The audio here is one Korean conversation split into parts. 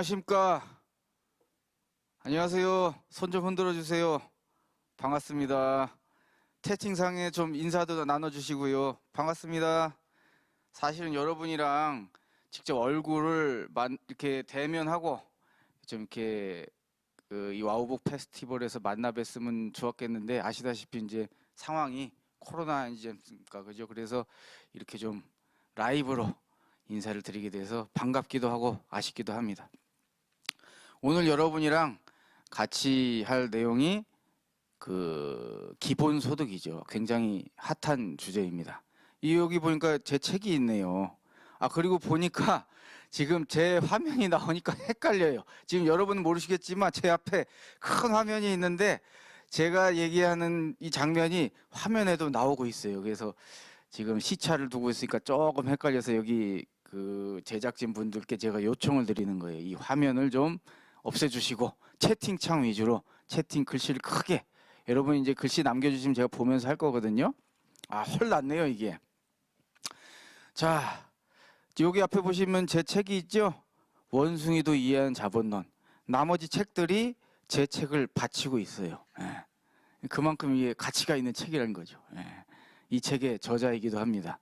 안녕하십니까. 안녕하세요. 손 좀 흔들어 주세요. 반갑습니다. 채팅상에 좀 인사도 나눠주시고요. 반갑습니다. 사실은 여러분이랑 직접 얼굴을 이렇게 대면하고 좀 이렇게 이 와우북 페스티벌에서 만나 뵀으면 좋았겠는데, 아시다시피 이제 상황이 코로나 아니지 않습니까? 그죠? 그래서 이렇게 좀 라이브로 인사를 드리게 돼서 반갑기도 하고 아쉽기도 합니다. 오늘 여러분이랑 같이 할 내용이 기본소득이죠. 굉장히 핫한 주제입니다. 여기 보니까 제 책이 있네요. 그리고 보니까 지금 제 화면이 나오니까 헷갈려요. 지금 여러분은 모르시겠지만 제 앞에 큰 화면이 있는데 제가 얘기하는 이 장면이 화면에도 나오고 있어요. 그래서 지금 시차를 두고 있으니까 조금 헷갈려서 여기 제작진 분들께 제가 요청을 드리는 거예요. 이 화면을 좀 없애주시고 채팅창 위주로 채팅 글씨를 크게, 여러분 이제 글씨 남겨주시면 제가 보면서 할 거거든요. 헐 났네요 이게. 자, 여기 앞에 보시면 제 책이 있죠. 원숭이도 이해하는 자본론. 나머지 책들이 제 책을 바치고 있어요. 그만큼 이게 가치가 있는 책이라는 거죠. 이 책의 저자이기도 합니다.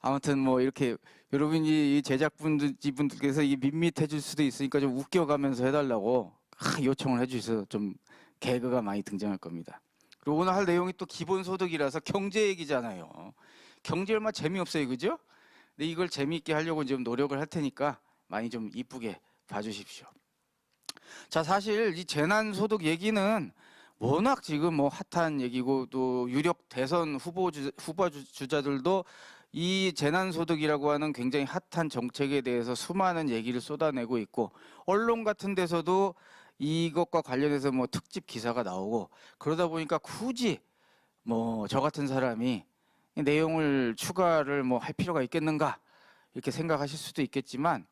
아무튼 뭐 이렇게 여러분이 이 제작분들께서 이게 밋밋해질 수도 있으니까 좀 웃겨가면서 해달라고 요청을 해주셔서 좀 개그가 많이 등장할 겁니다. 그리고 오늘 할 내용이 또 기본소득이라서 경제 얘기잖아요. 경제 얼마 재미없어요, 그죠? 근데 이걸 재미있게 하려고 좀 노력을 할 테니까 많이 좀 이쁘게 봐주십시오. 자, 사실 이 재난소득 얘기는 워낙 지금 뭐 핫한 얘기고, 또 유력 대선 후보주자들도 이 재난소득이라고 하는 굉장히 핫한 정책에 대해서 수많은 얘기를 쏟아내고 있고, 언론 같은 데서도 이것과 관련해서 뭐 특집 기사가 나오고, 그러다 보니까 굳이 뭐 저 같은 사람이 내용을 추가를 뭐 할 필요가 있겠는가 이렇게 생각하실 수도 있겠지만,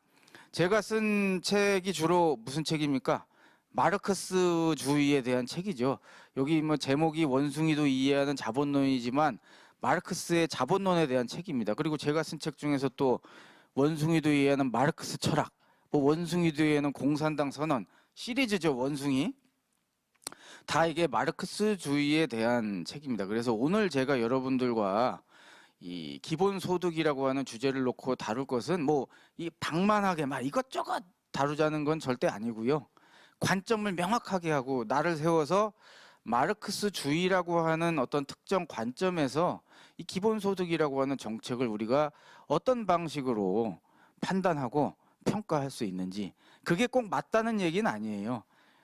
제가 쓴 책이 주로 무슨 책입니까? 마르크스주의에 대한 책이죠. 여기 뭐 제목이 원숭이도 이해하는 자본론이지만 마르크스의 자본론에 대한 책입니다. 그리고 제가 쓴 책 중에서 또 원숭이도 이해하는 마르크스 철학, 뭐 원숭이도 이해하는 공산당 선언 시리즈죠. 원숭이 다 이게 마르크스주의에 대한 책입니다. 그래서 오늘 제가 여러분들과 이 기본소득이라고 하는 주제를 놓고 다룰 것은 뭐 이 방만하게 막 이것저것 다루자는 건 절대 아니고요. 관점을 명확하게 하고 나를 세워서 마르크스주의라고 하는 어떤 특정 관점에서 이 기본소득이라고 하는 정책을 우리가 어떤 방식으로 판단하고 평가할 수 있는지, 그게 꼭 맞다는 얘기는 아니에요.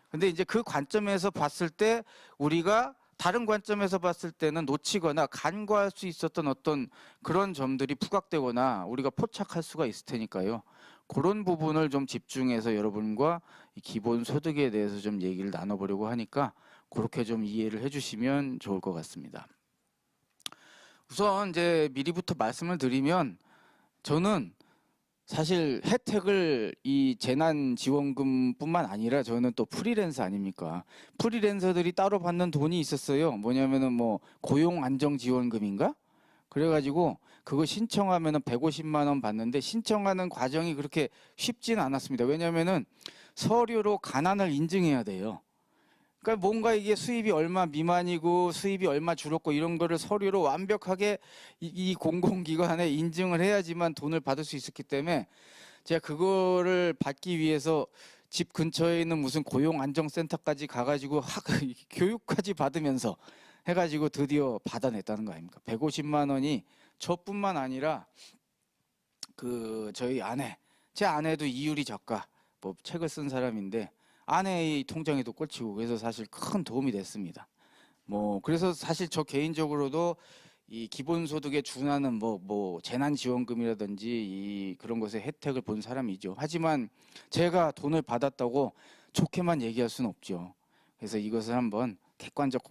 근데 이제 그 관점에서 봤을 때 우리가 다른 관점에서 봤을 때는 놓치거나 간과할 수 있었던 어떤 그런 점들이 부각되거나 우리가 포착할 수가 있을 테니까요. 그런 부분을 좀 집중해서 여러분과 이 기본소득에 대해서 좀 얘기를 나눠보려고 하니까 그렇게 좀 이해를 해주시면 좋을 것 같습니다. 우선 이제 미리부터 말씀을 드리면, 저는 사실 혜택을 이 재난지원금뿐만 아니라 저는 또 프리랜서 아닙니까? 프리랜서들이 따로 받는 돈이 있었어요. 뭐냐면은 뭐 고용안정지원금인가? 그래가지고 그거 신청하면은 150만 원 받는데, 신청하는 과정이 그렇게 쉽지는 않았습니다. 왜냐면은 서류로 가난을 인증해야 돼요. 그러니까 뭔가 이게 수입이 얼마 미만이고 수입이 얼마 줄었고 이런 거를 서류로 완벽하게 이 공공기관에 인증을 해야지만 돈을 받을 수 있었기 때문에, 제가 그거를 받기 위해서 집 근처에 있는 무슨 고용안정센터까지 가가지고 교육까지 받으면서 해가지고 드디어 받아냈다는 거 아닙니까? 150만 원이 저뿐만 아니라 저희 아내, 제 아내도 이유리 작가 뭐 책을 쓴 사람인데 아내의 통장에도 꽂히고, 그래서 사실 큰 도움이 됐습니다. 뭐 그래서 사실 저 개인적으로도 이 기본소득에 준하는 뭐 재난지원금이라든지 이 그런 것의 혜택을 본 사람이죠. 하지만 제가 돈을 받았다고 좋게만 얘기할 수는 없죠. 그래서 이것을 한번 객관적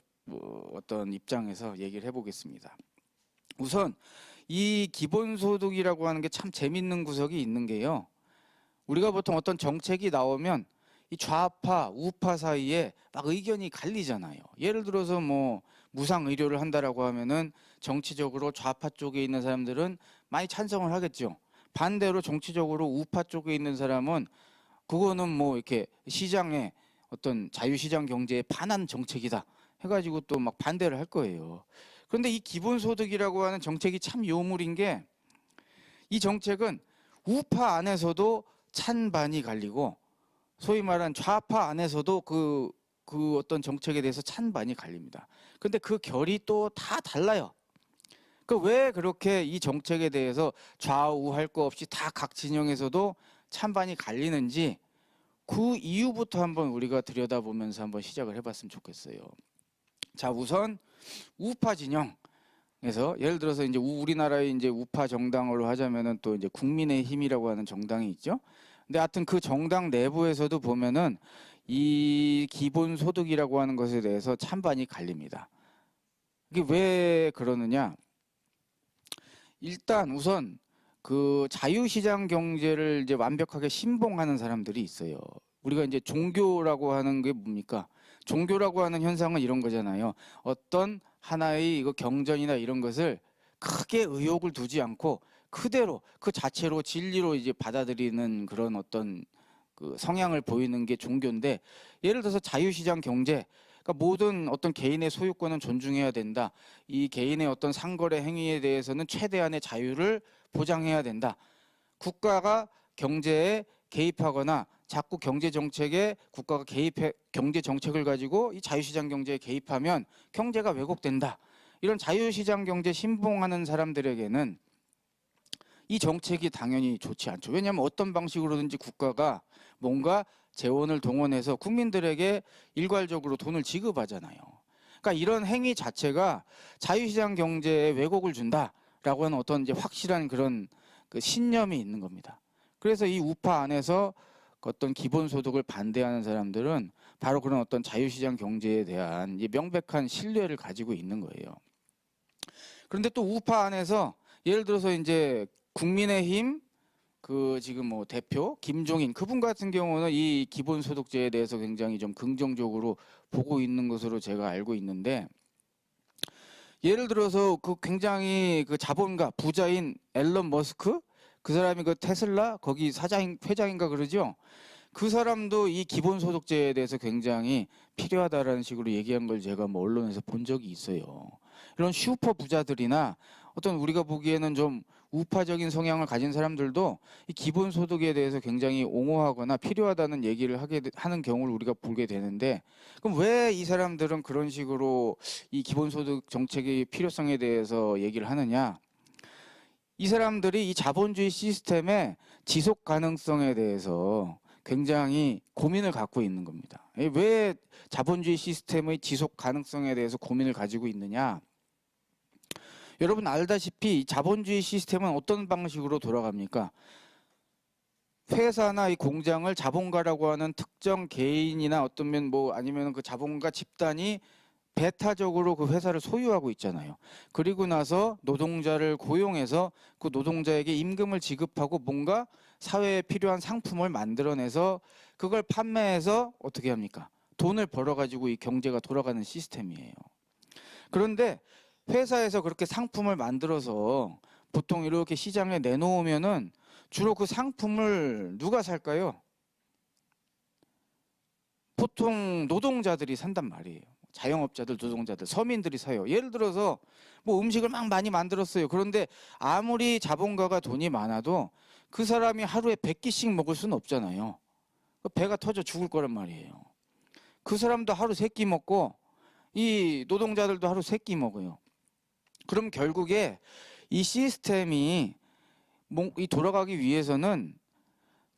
어떤 입장에서 얘기를 해보겠습니다. 우선 이 기본소득이라고 하는 게 참 재밌는 구석이 있는 게요. 우리가 보통 어떤 정책이 나오면 이 좌파, 우파 사이에 막 의견이 갈리잖아요. 예를 들어서 뭐 무상의료를 한다라고 하면은 정치적으로 좌파 쪽에 있는 사람들은 많이 찬성을 하겠죠. 반대로 정치적으로 우파 쪽에 있는 사람은 그거는 뭐 이렇게 시장에 어떤 자유시장 경제에 반한 정책이다 해가지고 또 막 반대를 할 거예요. 그런데 이 기본소득이라고 하는 정책이 참 요물인 게 이 정책은 우파 안에서도 찬반이 갈리고 소위 말하는 좌파 안에서도 그 어떤 정책에 대해서 찬반이 갈립니다. 근데 그 결이 또 다 달라요. 그 왜 그렇게 이 정책에 대해서 좌우할 거 없이 다 각 진영에서도 찬반이 갈리는지 그 이유부터 한번 우리가 들여다보면서 한번 시작을 해봤으면 좋겠어요. 자, 우선 우파 진영에서 예를 들어서 이제 우리나라의 이제 우파 정당으로 하자면은 또 이제 국민의힘이라고 하는 정당이 있죠. 근데 하여튼 그 정당 내부에서도 보면은 이 기본소득이라고 하는 것에 대해서 찬반이 갈립니다. 이게 왜 그러느냐? 일단 우선 그 자유시장 경제를 이제 완벽하게 신봉하는 사람들이 있어요. 우리가 이제 종교라고 하는 게 뭡니까? 종교라고 하는 현상은 이런 거잖아요. 어떤 하나의 이거 경전이나 이런 것을 크게 의욕을 두지 않고 그대로 그 자체로 진리로 이제 받아들이는 그런 어떤 그 성향을 보이는 게 종교인데, 예를 들어서 자유시장 경제, 그러니까 모든 어떤 개인의 소유권은 존중해야 된다. 이 개인의 어떤 상거래 행위에 대해서는 최대한의 자유를 보장해야 된다. 국가가 경제에 개입하거나 자꾸 경제 정책에 국가가 개입해 경제 정책을 가지고 이 자유시장 경제에 개입하면 경제가 왜곡된다. 이런 자유시장 경제 신봉하는 사람들에게는 이 정책이 당연히 좋지 않죠. 왜냐하면 어떤 방식으로든지 국가가 뭔가 재원을 동원해서 국민들에게 일괄적으로 돈을 지급하잖아요. 그러니까 이런 행위 자체가 자유시장 경제에 왜곡을 준다라고 하는 어떤 이제 확실한 그런 그 신념이 있는 겁니다. 그래서 이 우파 안에서 어떤 기본소득을 반대하는 사람들은 바로 그런 어떤 자유시장 경제에 대한 이 명백한 신뢰를 가지고 있는 거예요. 그런데 또 우파 안에서 예를 들어서 이제 국민의힘 그 지금 뭐 대표 김종인 그분 같은 경우는 이 기본소득제에 대해서 굉장히 좀 긍정적으로 보고 있는 것으로 제가 알고 있는데, 예를 들어서 그 굉장히 그 자본가 부자인 앨런 머스크, 그 사람이 그 테슬라 거기 회장인가 그러죠. 그 사람도 이 기본소득제에 대해서 굉장히 필요하다라는 식으로 얘기한 걸 제가 뭐 언론에서 본 적이 있어요. 이런 슈퍼 부자들이나 어떤 우리가 보기에는 좀 우파적인 성향을 가진 사람들도 이 기본소득에 대해서 굉장히 옹호하거나 필요하다는 얘기를 하는 경우를 우리가 보게 되는데, 그럼 왜 이 사람들은 그런 식으로 이 기본소득 정책의 필요성에 대해서 얘기를 하느냐? 이 사람들이 이 자본주의 시스템의 지속 가능성에 대해서 굉장히 고민을 갖고 있는 겁니다. 왜 자본주의 시스템의 지속 가능성에 대해서 고민을 가지고 있느냐? 여러분 알다시피 자본주의 시스템은 어떤 방식으로 돌아갑니까? 회사나 이 공장을 자본가라고 하는 특정 개인이나 어떤 면 뭐 아니면 그 자본가 집단이 배타적으로 그 회사를 소유하고 있잖아요. 그리고 나서 노동자를 고용해서 그 노동자에게 임금을 지급하고 뭔가 사회에 필요한 상품을 만들어내서 그걸 판매해서 어떻게 합니까? 돈을 벌어가지고 이 경제가 돌아가는 시스템이에요. 그런데 회사에서 그렇게 상품을 만들어서 보통 이렇게 시장에 내놓으면은 주로 그 상품을 누가 살까요? 보통 노동자들이 산단 말이에요. 자영업자들, 노동자들, 서민들이 사요. 예를 들어서 뭐 음식을 막 많이 만들었어요. 그런데 아무리 자본가가 돈이 많아도 그 사람이 하루에 100끼씩 먹을 수는 없잖아요. 배가 터져 죽을 거란 말이에요. 그 사람도 하루 3끼 먹고 이 노동자들도 하루 3끼 먹어요. 그럼 결국에 이 시스템이 이 돌아가기 위해서는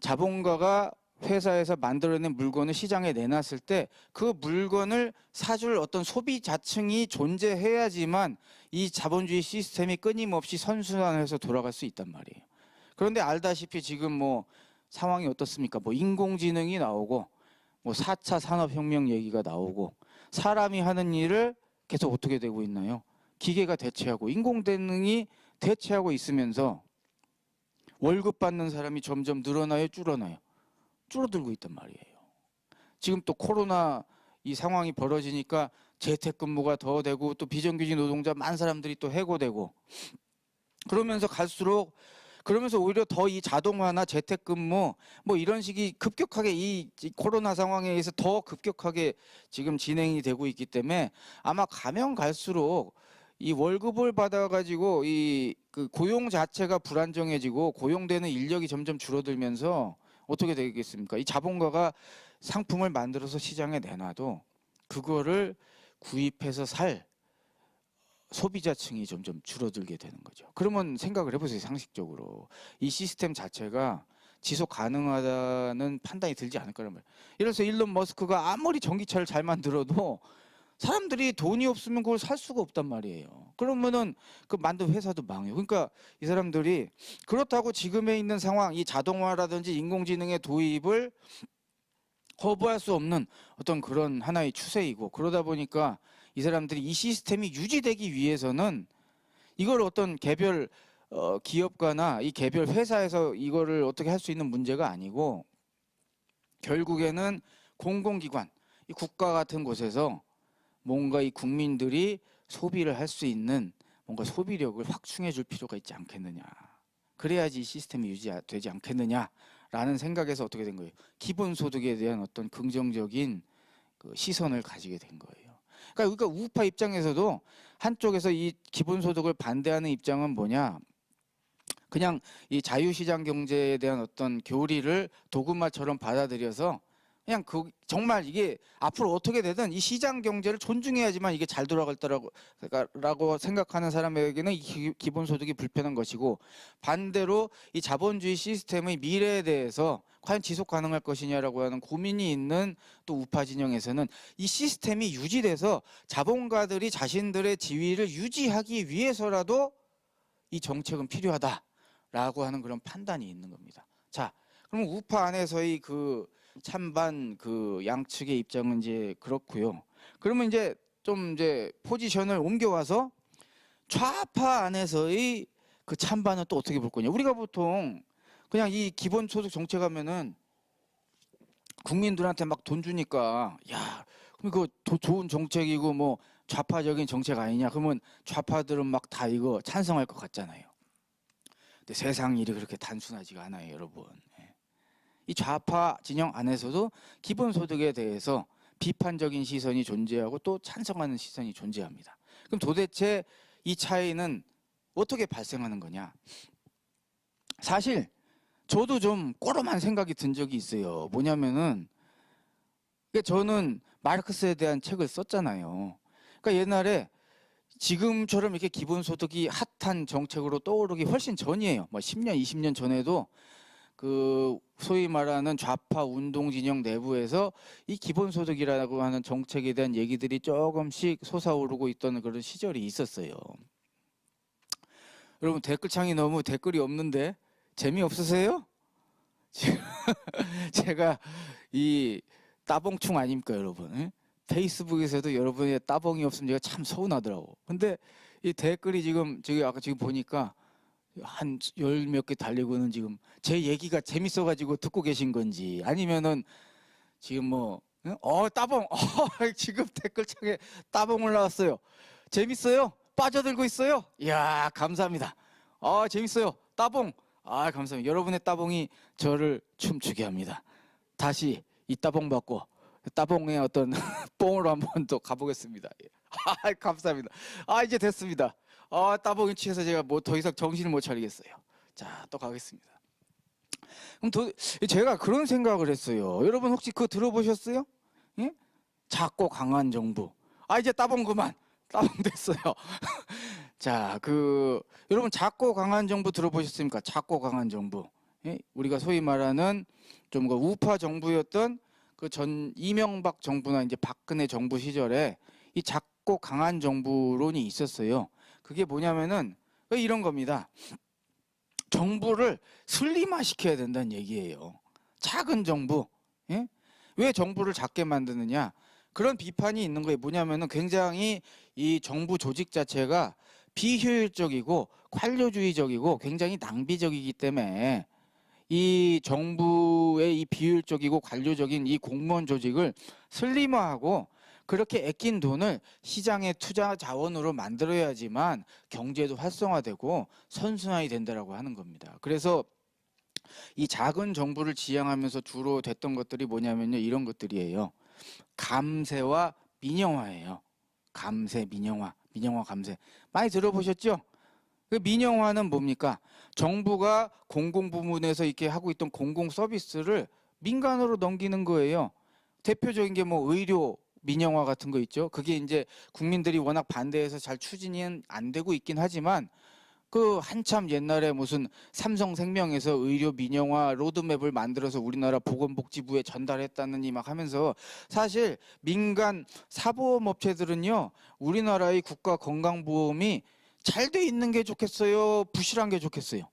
자본가가 회사에서 만들어낸 물건을 시장에 내놨을 때 그 물건을 사줄 어떤 소비자층이 존재해야지만 이 자본주의 시스템이 끊임없이 선순환해서 돌아갈 수 있단 말이에요. 그런데 알다시피 지금 뭐 상황이 어떻습니까? 뭐 인공지능이 나오고 뭐 4차 산업혁명 얘기가 나오고 사람이 하는 일을 계속 어떻게 되고 있나요? 기계가 대체하고 인공지능이 대체하고 있으면서 월급 받는 사람이 점점 늘어나요, 줄어나요? 줄어들고 있단 말이에요. 지금 또 코로나 이 상황이 벌어지니까 재택근무가 더 되고 또 비정규직 노동자 많은 사람들이 또 해고되고, 그러면서 갈수록 그러면서 오히려 더 이 자동화나 재택근무 뭐 이런 식이 급격하게 이 코로나 상황에 의해서 더 급격하게 지금 진행이 되고 있기 때문에 아마 가면 갈수록 이 월급을 받아가지고 이 그 고용 자체가 불안정해지고 고용되는 인력이 점점 줄어들면서 어떻게 되겠습니까? 이 자본가가 상품을 만들어서 시장에 내놔도 그거를 구입해서 살 소비자층이 점점 줄어들게 되는 거죠. 그러면 생각을 해보세요. 상식적으로 이 시스템 자체가 지속 가능하다는 판단이 들지 않을 거란 말이에요. 예를 들어서 일론 머스크가 아무리 전기차를 잘 만들어도 사람들이 돈이 없으면 그걸 살 수가 없단 말이에요. 그러면은 그 만든 회사도 망해요. 그러니까 이 사람들이 그렇다고 지금에 있는 상황, 이 자동화라든지 인공지능의 도입을 거부할 수 없는 어떤 그런 하나의 추세이고, 그러다 보니까 이 사람들이 이 시스템이 유지되기 위해서는 이걸 어떤 개별 기업가나 이 개별 회사에서 이거를 어떻게 할 수 있는 문제가 아니고, 결국에는 공공기관, 이 국가 같은 곳에서 뭔가 이 국민들이 소비를 할 수 있는 뭔가 소비력을 확충해 줄 필요가 있지 않겠느냐. 그래야지 이 시스템이 유지되지 않겠느냐라는 생각에서 어떻게 된 거예요? 기본소득에 대한 어떤 긍정적인 그 시선을 가지게 된 거예요. 그러니까 우파 입장에서도 한쪽에서 이 기본소득을 반대하는 입장은 뭐냐? 그냥 이 자유시장 경제에 대한 어떤 교리를 도구마처럼 받아들여서 그냥 정말 이게 앞으로 어떻게 되든 이 시장 경제를 존중해야지만 이게 잘 돌아갈 거라고 생각하는 사람에게는 이 기본소득이 불편한 것이고, 반대로 이 자본주의 시스템의 미래에 대해서 과연 지속 가능할 것이냐라고 하는 고민이 있는 또 우파 진영에서는 이 시스템이 유지돼서 자본가들이 자신들의 지위를 유지하기 위해서라도 이 정책은 필요하다라고 하는 그런 판단이 있는 겁니다. 자, 그럼 우파 안에서의 그 찬반 그 양측의 입장은 이제 그렇고요. 그러면 이제 좀 이제 포지션을 옮겨와서 좌파 안에서의 그 찬반은 또 어떻게 볼 거냐. 우리가 보통 그냥 이 기본소득 정책 하면은 국민들한테 막 돈 주니까 야, 그럼 이거 좋은 정책이고 뭐 좌파적인 정책 아니냐. 그러면 좌파들은 막 다 이거 찬성할 것 같잖아요. 근데 세상 일이 그렇게 단순하지가 않아요, 여러분. 이 좌파 진영 안에서도 기본소득에 대해서 비판적인 시선이 존재하고 또 찬성하는 시선이 존재합니다. 그럼 도대체 이 차이는 어떻게 발생하는 거냐? 사실 저도 좀 꼬름한 생각이 든 적이 있어요. 뭐냐면은 저는 마르크스에 대한 책을 썼잖아요. 그러니까 옛날에 지금처럼 이렇게 기본소득이 핫한 정책으로 떠오르기 훨씬 전이에요. 뭐 10년, 20년 전에도 그 소위 말하는 좌파 운동 진영 내부에서 이 기본소득이라고 하는 정책에 대한 얘기들이 조금씩 솟아오르고 있던 그런 시절이 있었어요. 여러분 댓글창이 너무 댓글이 없는데 재미없으세요? 제가 이 따봉충 아닙니까 여러분? 페이스북에서도 여러분의 따봉이 없으면 제가 참 서운하더라고. 근데 이 댓글이 지금 아까 보니까 한 열 몇 개 달리고는 지금 제 얘기가 재밌어가지고 듣고 계신 건지, 아니면은 지금 뭐 따봉 지금 댓글창에 따봉 올라왔어요. 재밌어요? 빠져들고 있어요? 이야 감사합니다. 재밌어요. 따봉. 감사합니다. 여러분의 따봉이 저를 춤추게 합니다. 다시 이 따봉 받고 따봉의 어떤 뽕으로 한번 또 가보겠습니다. 감사합니다. 이제 됐습니다. 따봉이 취해서 제가 뭐 더 이상 정신을 못 차리겠어요. 자, 또 가겠습니다. 그럼 제가 그런 생각을 했어요. 여러분 혹시 그거 들어보셨어요? 예? 작고 강한 정부. 이제 따봉 그만. 따봉 됐어요. 자, 여러분 작고 강한 정부 들어보셨습니까? 작고 강한 정부. 예? 우리가 소위 말하는 좀 우파 정부였던 그 전 이명박 정부나 이제 박근혜 정부 시절에 이 작고 강한 정부론이 있었어요. 그게 뭐냐면은 이런 겁니다. 정부를 슬림화시켜야 된다는 얘기예요. 작은 정부. 예? 왜 정부를 작게 만드느냐? 그런 비판이 있는 거예요. 뭐냐면은 굉장히 이 정부 조직 자체가 비효율적이고 관료주의적이고 굉장히 낭비적이기 때문에 이 정부의 이 비효율적이고 관료적인 이 공무원 조직을 슬림화하고 그렇게 아낀 돈을 시장의 투자 자원으로 만들어야지만 경제도 활성화되고 선순환이 된다라고 하는 겁니다. 그래서 이 작은 정부를 지향하면서 주로 됐던 것들이 뭐냐면요, 이런 것들이에요. 감세와 민영화예요. 감세, 민영화, 민영화, 감세. 많이 들어보셨죠? 그 민영화는 뭡니까? 정부가 공공부문에서 이렇게 하고 있던 공공 서비스를 민간으로 넘기는 거예요. 대표적인 게 뭐 의료 민영화 같은 거 있죠. 그게 이제 국민들이 워낙 반대해서 잘 추진이 안 되고 있긴 하지만 그 한참 옛날에 무슨 삼성생명에서 의료 민영화 로드맵을 만들어서 우리나라 보건복지부에 전달했다느니 막 하면서 사실 민간 사보험업체들은요, 우리나라의 국가 건강보험이 잘 돼 있는 게 좋겠어요, 부실한 게 좋겠어요?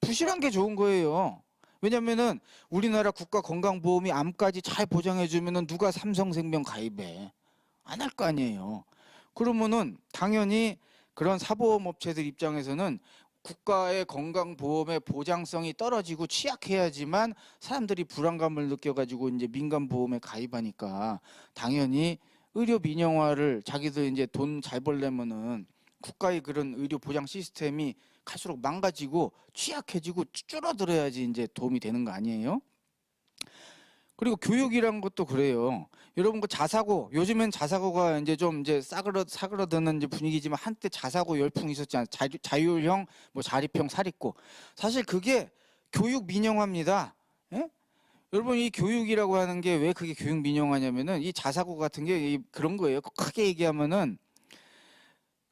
부실한 게 좋은 거예요. 왜냐면은 우리나라 국가 건강보험이 암까지 잘 보장해주면은 누가 삼성생명 가입해? 안 할 거 아니에요. 그러면은 당연히 그런 사보험업체들 입장에서는 국가의 건강보험의 보장성이 떨어지고 취약해야지만 사람들이 불안감을 느껴가지고 이제 민간보험에 가입하니까 당연히 의료 민영화를 자기들 이제 돈 잘 벌려면은 국가의 그런 의료 보장 시스템이 갈수록 망가지고 취약해지고 줄어들어야지 이제 도움이 되는 거 아니에요? 그리고 교육이란 것도 그래요. 여러분 그 자사고, 요즘엔 자사고가 이제 좀 이제 사그러드는 이제 분위기지만 한때 자사고 열풍이 있었지 않아요? 자율형, 뭐 자립형, 사립고. 사실 그게 교육 민영화입니다. 예? 여러분 이 교육이라고 하는 게 왜 그게 교육 민영화냐면은 이 자사고 같은 게 그런 거예요. 크게 얘기하면은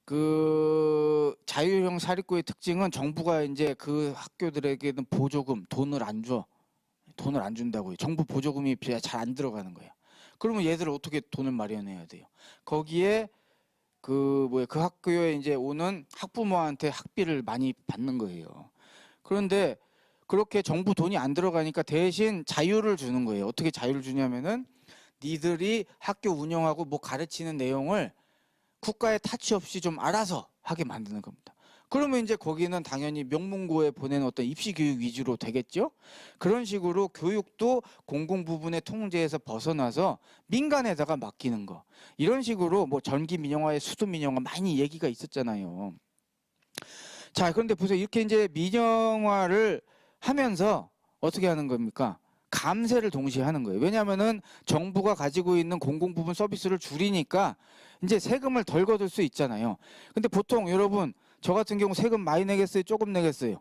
그 자율형 사립고의 특징은 정부가 이제 그 학교들에게는 보조금, 돈을 안 줘. 돈을 안 준다고요. 정부 보조금이 잘 안 들어가는 거예요. 그러면 얘들 어떻게 돈을 마련해야 돼요? 거기에 그 학교에 이제 오는 학부모한테 학비를 많이 받는 거예요. 그런데 그렇게 정부 돈이 안 들어가니까 대신 자유를 주는 거예요. 어떻게 자유를 주냐면은 니들이 학교 운영하고 뭐 가르치는 내용을 국가의 타치 없이 좀 알아서 하게 만드는 겁니다. 그러면 이제 거기는 당연히 명문고에 보내는 어떤 입시 교육 위주로 되겠죠? 그런 식으로 교육도 공공 부분의 통제에서 벗어나서 민간에다가 맡기는 거. 이런 식으로 뭐 전기 민영화의 수도 민영화 많이 얘기가 있었잖아요. 자, 그런데 보세요. 이렇게 이제 민영화를 하면서 어떻게 하는 겁니까? 감세를 동시에 하는 거예요. 왜냐하면은 정부가 가지고 있는 공공 부분 서비스를 줄이니까 이제 세금을 덜 거둘 수 있잖아요. 근데 보통 여러분 저 같은 경우 세금 많이 내겠어요? 조금 내겠어요?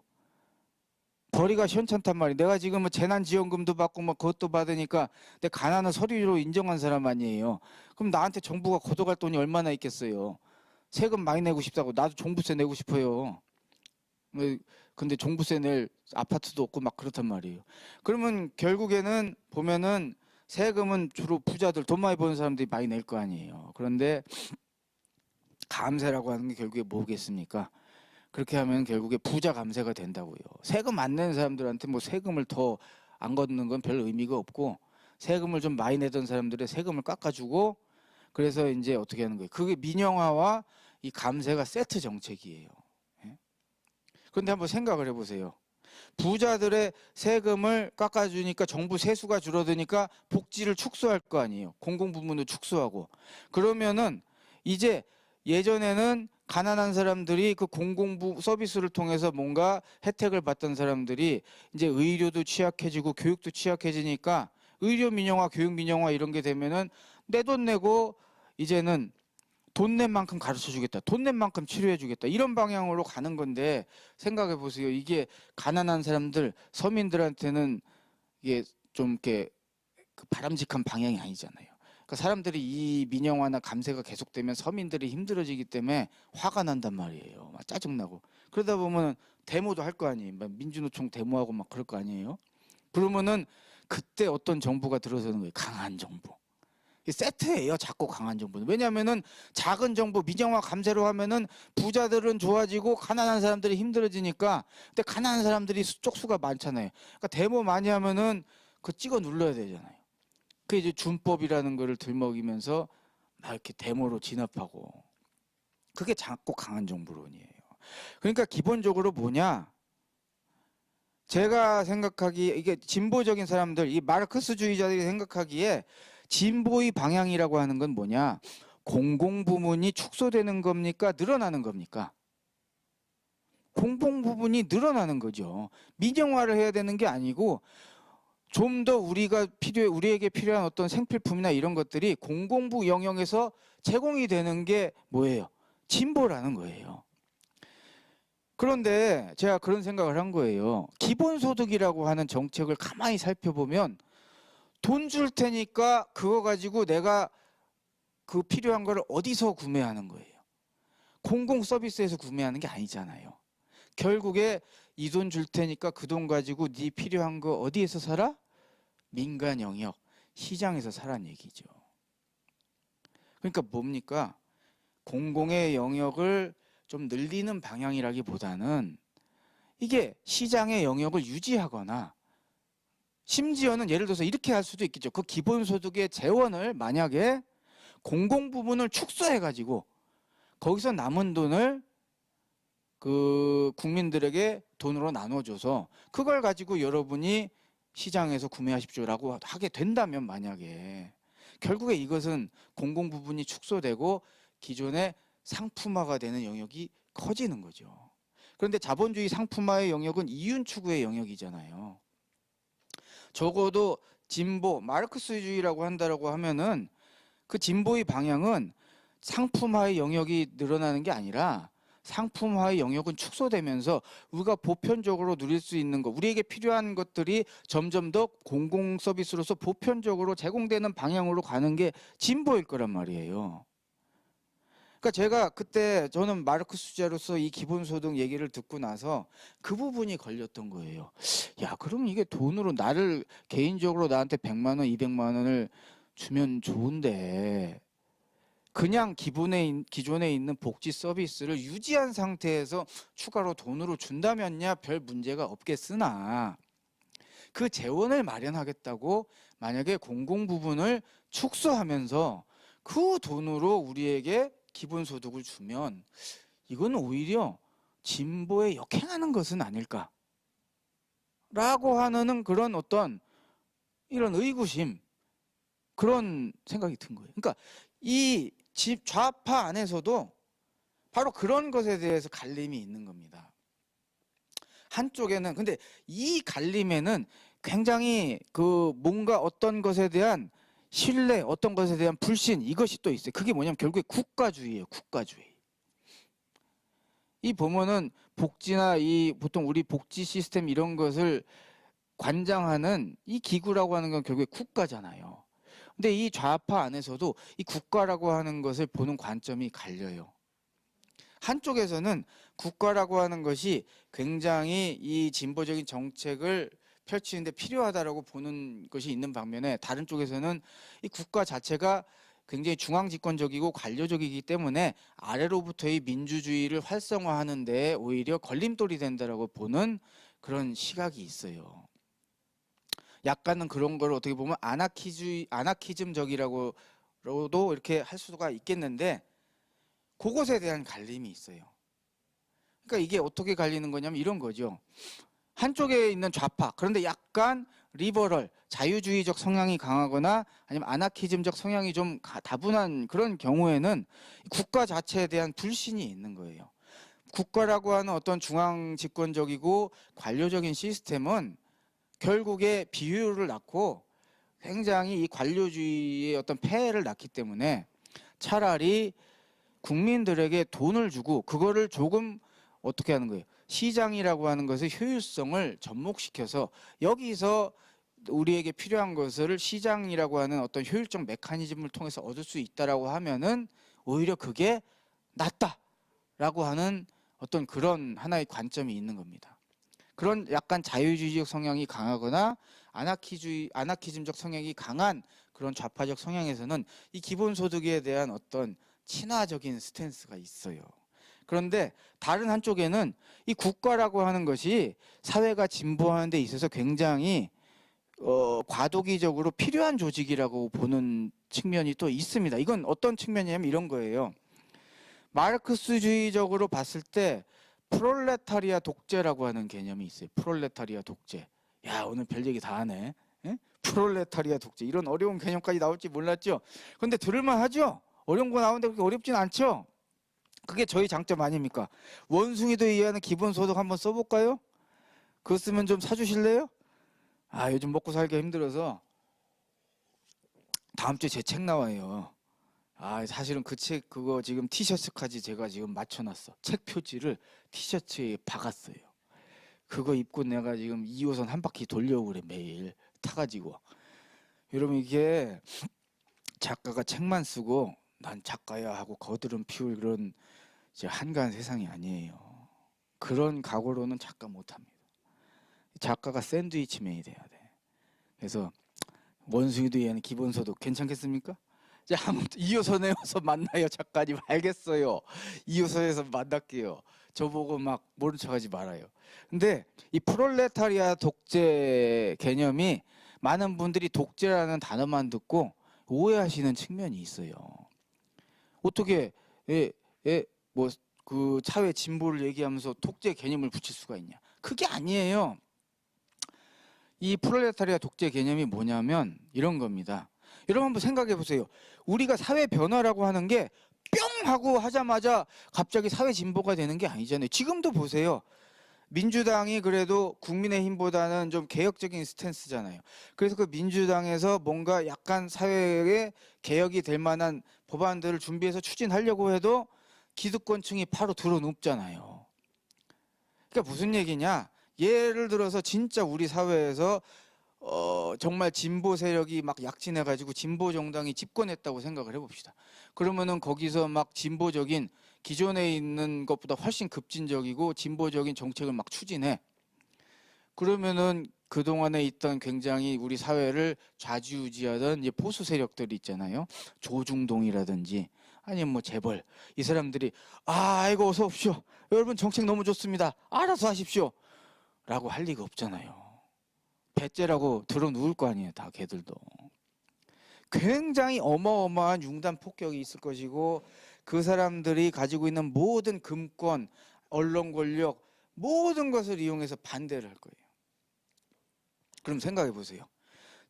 벌이가 시원찮단 말이에요. 내가 지금 뭐 재난지원금도 받고 뭐 그것도 받으니까 내 가난한 서류로 인정한 사람 아니에요. 그럼 나한테 정부가 걷어갈 돈이 얼마나 있겠어요? 세금 많이 내고 싶다고 나도 종부세 내고 싶어요. 근데 종부세 낼 아파트도 없고 막 그렇단 말이에요. 그러면 결국에는 보면은 세금은 주로 부자들, 돈 많이 버는 사람들이 많이 낼 거 아니에요. 그런데 감세라고 하는 게 결국에 뭐겠습니까? 그렇게 하면 결국에 부자 감세가 된다고요. 세금 안 내는 사람들한테 뭐 세금을 더 안 걷는 건 별 의미가 없고 세금을 좀 많이 내던 사람들의 세금을 깎아주고 그래서 이제 어떻게 하는 거예요? 그게 민영화와 이 감세가 세트 정책이에요. 예? 그런데 한번 생각을 해보세요. 부자들의 세금을 깎아주니까 정부 세수가 줄어드니까 복지를 축소할 거 아니에요. 공공부문도 축소하고. 그러면은 이제 예전에는 가난한 사람들이 그 공공부 서비스를 통해서 뭔가 혜택을 받던 사람들이 이제 의료도 취약해지고 교육도 취약해지니까 의료 민영화, 교육 민영화 이런 게 되면은 내 돈 내고 이제는 돈 낸 만큼 가르쳐 주겠다. 돈 낸 만큼 치료해 주겠다. 이런 방향으로 가는 건데 생각해 보세요. 이게 가난한 사람들, 서민들한테는 이게 좀 이렇게 그 바람직한 방향이 아니잖아요. 그러니까 사람들이 이 민영화나 감세가 계속되면 서민들이 힘들어지기 때문에 화가 난단 말이에요. 막 짜증나고. 그러다 보면 데모도 할 거 아니에요. 막 민주노총 데모하고 막 그럴 거 아니에요. 그러면은 그때 어떤 정부가 들어서는 거예요. 강한 정부. 세트예요. 작고 강한 정부는. 왜냐하면은 작은 정부 민영화 감세로 하면은 부자들은 좋아지고 가난한 사람들이 힘들어지니까. 근데 가난한 사람들이 쪽수가 많잖아요. 그러니까 데모 많이 하면은 그 찍어 눌러야 되잖아요. 그 이제 준법이라는 거를 들먹이면서 막 이렇게 데모로 진압하고. 그게 작고 강한 정부론이에요. 그러니까 기본적으로 뭐냐? 제가 생각하기에 이게 진보적인 사람들, 이 마르크스주의자들이 생각하기에 진보의 방향이라고 하는 건 뭐냐? 공공 부문이 축소되는 겁니까? 늘어나는 겁니까? 공공 부문이 늘어나는 거죠. 민영화를 해야 되는 게 아니고 좀 더 우리에게 필요한 어떤 생필품이나 이런 것들이 공공부 영역에서 제공이 되는 게 뭐예요? 진보라는 거예요. 그런데 제가 그런 생각을 한 거예요. 기본소득이라고 하는 정책을 가만히 살펴보면 돈 줄 테니까 그거 가지고 내가 그 필요한 거를 어디서 구매하는 거예요? 공공 서비스에서 구매하는 게 아니잖아요. 결국에 이 돈 줄 테니까 그 돈 가지고 네 필요한 거 어디에서 사라? 민간 영역, 시장에서 사라는 얘기죠. 그러니까 뭡니까? 공공의 영역을 좀 늘리는 방향이라기보다는 이게 시장의 영역을 유지하거나 심지어는 예를 들어서 이렇게 할 수도 있겠죠. 그 기본소득의 재원을 만약에 공공 부분을 축소해가지고 거기서 남은 돈을 그 국민들에게 돈으로 나눠줘서 그걸 가지고 여러분이 시장에서 구매하십시오라고 하게 된다면 만약에 결국에 이것은 공공 부분이 축소되고 기존의 상품화가 되는 영역이 커지는 거죠. 그런데 자본주의 상품화의 영역은 이윤 추구의 영역이잖아요. 적어도 진보, 마르크스주의라고 한다라고 하면은 그 진보의 방향은 상품화의 영역이 늘어나는 게 아니라 상품화의 영역은 축소되면서 우리가 보편적으로 누릴 수 있는 것, 우리에게 필요한 것들이 점점 더 공공 서비스로서 보편적으로 제공되는 방향으로 가는 게 진보일 거란 말이에요. 그러니까 제가 그때 저는 마르크스주의자로서 이 기본소득 얘기를 듣고 나서 그 부분이 걸렸던 거예요. 야, 그럼 이게 돈으로 나를 개인적으로 나한테 100만 원, 200만 원을 주면 좋은데 그냥 기존에 있는 복지 서비스를 유지한 상태에서 추가로 돈으로 준다면야 별 문제가 없겠으나 그 재원을 마련하겠다고 만약에 공공 부분을 축소하면서 그 돈으로 우리에게 기본소득을 주면 이건 오히려 진보에 역행하는 것은 아닐까 라고 하는 그런 어떤 이런 의구심, 그런 생각이 든 거예요. 그러니까 이 좌파 안에서도 바로 그런 것에 대해서 갈림이 있는 겁니다. 한쪽에는 근데 이 갈림에는 굉장히 그 뭔가 어떤 것에 대한 신뢰, 어떤 것에 대한 불신, 이것이 또 있어요. 그게 뭐냐면 결국에 국가주의예요. 국가주의. 이 보면은 복지나 이 보통 우리 복지 시스템 이런 것을 관장하는 이 기구라고 하는 건 결국에 국가잖아요. 근데 이 좌파 안에서도 이 국가라고 하는 것을 보는 관점이 갈려요. 한쪽에서는 국가라고 하는 것이 굉장히 이 진보적인 정책을 펼치는데 필요하다라고 보는 것이 있는 반면에 다른 쪽에서는 이 국가 자체가 굉장히 중앙집권적이고 관료적이기 때문에 아래로부터의 민주주의를 활성화하는 데 오히려 걸림돌이 된다라고 보는 그런 시각이 있어요. 약간은 그런 걸 어떻게 보면 아나키즘적이라고도 이렇게 할 수가 있겠는데 그것에 대한 갈림이 있어요. 그러니까 이게 어떻게 갈리는 거냐면 이런 거죠. 한쪽에 있는 좌파, 그런데 약간 리버럴, 자유주의적 성향이 강하거나 아니면 아나키즘적 성향이 좀 다분한 그런 경우에는 국가 자체에 대한 불신이 있는 거예요. 국가라고 하는 어떤 중앙집권적이고 관료적인 시스템은 결국에 비효율을 낳고 굉장히 이 관료주의의 어떤 폐해를 낳기 때문에 차라리 국민들에게 돈을 주고 그거를 조금 어떻게 하는 거예요? 시장이라고 하는 것의 효율성을 접목시켜서 여기서 우리에게 필요한 것을 시장이라고 하는 어떤 효율적 메커니즘을 통해서 얻을 수 있다라고 하면은 오히려 그게 낫다라고 하는 어떤 그런 하나의 관점이 있는 겁니다. 그런 약간 자유주의적 성향이 강하거나 아나키즘적 성향이 강한 그런 좌파적 성향에서는 이 기본소득에 대한 어떤 친화적인 스탠스가 있어요. 그런데 다른 한쪽에는 이 국가라고 하는 것이 사회가 진보하는 데 있어서 굉장히 과도기적으로 필요한 조직이라고 보는 측면이 또 있습니다. 이건 어떤 측면이냐면 이런 거예요. 마르크스주의적으로 봤을 때 프롤레타리아 독재라고 하는 개념이 있어요. 프롤레타리아 독재. 야, 오늘 별 얘기 다 하네. 예? 프롤레타리아 독재 이런 어려운 개념까지 나올지 몰랐죠. 근데 들을만 하죠. 어려운 거 나오는데 그렇게 어렵진 않죠. 그게 저희 장점 아닙니까? 원숭이도 이해하는 기본소득 한번 써볼까요? 그거 쓰면 좀 사주실래요? 아, 요즘 먹고 살기가 힘들어서 다음 주에 제 책 나와요. 아, 사실은 그 책 그거 지금 티셔츠까지 제가 지금 맞춰놨어. 책 표지를 티셔츠에 박았어요. 그거 입고 내가 지금 2호선 한 바퀴 돌려고 그래. 매일 타가지고. 여러분, 이게 작가가 책만 쓰고 난 작가야 하고 거드름 피울 그런 이제 한가한 세상이 아니에요. 그런 각오로는 작가 못합니다. 작가가 샌드위치맨이 돼야 돼. 그래서 원숭이도 이해하는 기본소득 괜찮겠습니까? 이제 아무튼 2호선에 와서 만나요. 작가님 알겠어요. 2호선에서 만날게요. 저보고 막 모른 척하지 말아요. 근데 이 프롤레타리아 독재 개념이 많은 분들이 독재라는 단어만 듣고 오해하시는 측면이 있어요. 어떻게 뭐 그 사회 진보를 얘기하면서 독재 개념을 붙일 수가 있냐? 그게 아니에요. 이 프롤레타리아 독재 개념이 뭐냐면 이런 겁니다. 여러분 한번 생각해 보세요. 우리가 사회 변화라고 하는 게 뿅 하고 하자마자 갑자기 사회 진보가 되는 게 아니잖아요. 지금도 보세요. 민주당이 그래도 국민의힘보다는 좀 개혁적인 스탠스잖아요. 그래서 그 민주당에서 뭔가 약간 사회에 개혁이 될 만한 법안들을 준비해서 추진하려고 해도 기득권층이 바로 들어눕잖아요. 그러니까 무슨 얘기냐? 예를 들어서 진짜 우리 사회에서 정말 진보 세력이 막 약진해가지고 진보 정당이 집권했다고 생각을 해봅시다. 그러면은 거기서 막 진보적인 기존에 있는 것보다 훨씬 급진적이고 진보적인 정책을 막 추진해. 그러면은 그동안에 있던 굉장히 우리 사회를 좌지우지하던 이제 보수 세력들이 있잖아요. 조중동이라든지 아니면 뭐 재벌 이 사람들이 아이고 어서 오십시오. 여러분 정책 너무 좋습니다. 알아서 하십시오. 라고 할 리가 없잖아요. 배째라고 들어 누울 거 아니에요. 다 걔들도. 굉장히 어마어마한 융단 폭격이 있을 것이고 그 사람들이 가지고 있는 모든 금권, 언론 권력 모든 것을 이용해서 반대를 할 거예요. 그럼 생각해 보세요.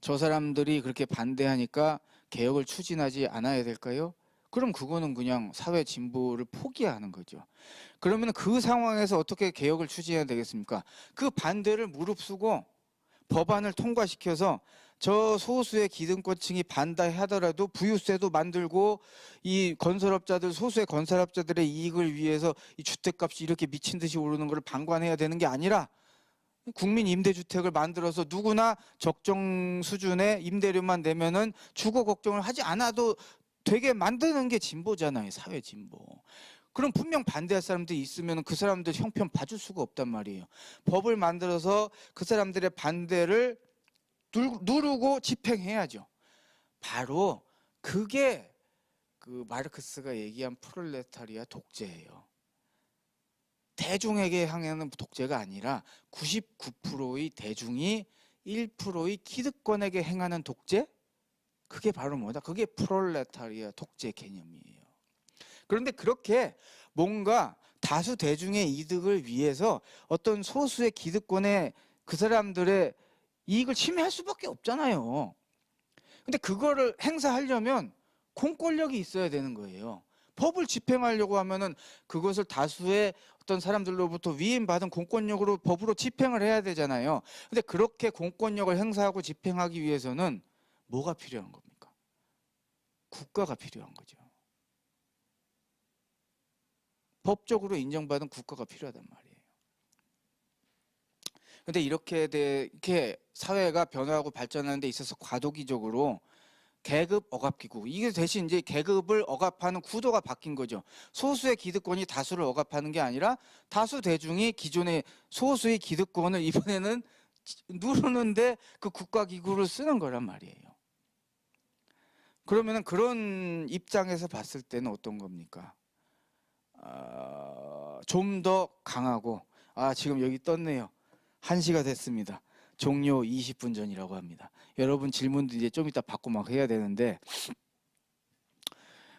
저 사람들이 그렇게 반대하니까 개혁을 추진하지 않아야 될까요? 그럼 그거는 그냥 사회 진보를 포기하는 거죠. 그러면 그 상황에서 어떻게 개혁을 추진해야 되겠습니까? 그 반대를 무릅쓰고 법안을 통과시켜서 저 소수의 기득권층이 반대하더라도 부유세도 만들고 이 건설업자들 소수의 건설업자들의 이익을 위해서 이 주택값이 이렇게 미친 듯이 오르는 걸 방관해야 되는 게 아니라 국민 임대주택을 만들어서 누구나 적정 수준의 임대료만 내면은 주거 걱정을 하지 않아도 되게 만드는 게 진보잖아요. 사회 진보. 그럼 분명 반대할 사람들이 있으면 그 사람들 형편 봐줄 수가 없단 말이에요. 법을 만들어서 그 사람들의 반대를 누르고 집행해야죠. 바로 그게 그 마르크스가 얘기한 프롤레타리아 독재예요. 대중에게 향하는 독재가 아니라 99%의 대중이 1%의 기득권에게 행하는 독재? 그게 바로 뭐다? 그게 프롤레타리아 독재 개념이에요. 그런데 그렇게 뭔가 다수 대중의 이득을 위해서 어떤 소수의 기득권의 그 사람들의 이익을 침해할 수밖에 없잖아요. 근데 그거를 행사하려면 공권력이 있어야 되는 거예요. 법을 집행하려고 하면은 그것을 다수의 어떤 사람들로부터 위임받은 공권력으로 법으로 집행을 해야 되잖아요. 근데 그렇게 공권력을 행사하고 집행하기 위해서는 뭐가 필요한 겁니까? 국가가 필요한 거죠. 법적으로 인정받은 국가가 필요하단 말이에요. 근데 이렇게 사회가 변화하고 발전하는 데 있어서 과도기적으로 계급 억압기구, 이게 대신 이제 계급을 억압하는 구도가 바뀐 거죠. 소수의 기득권이 다수를 억압하는 게 아니라 다수 대중이 기존의 소수의 기득권을 이번에는 누르는데 그 국가기구를 쓰는 거란 말이에요. 그러면은 그런 입장에서 봤을 때는 어떤 겁니까? 좀 더 강하고, 지금 여기 떴네요. 1시가 됐습니다. 종료 20분 전이라고 합니다. 여러분 질문도 이제 좀 이따 받고 막 해야 되는데,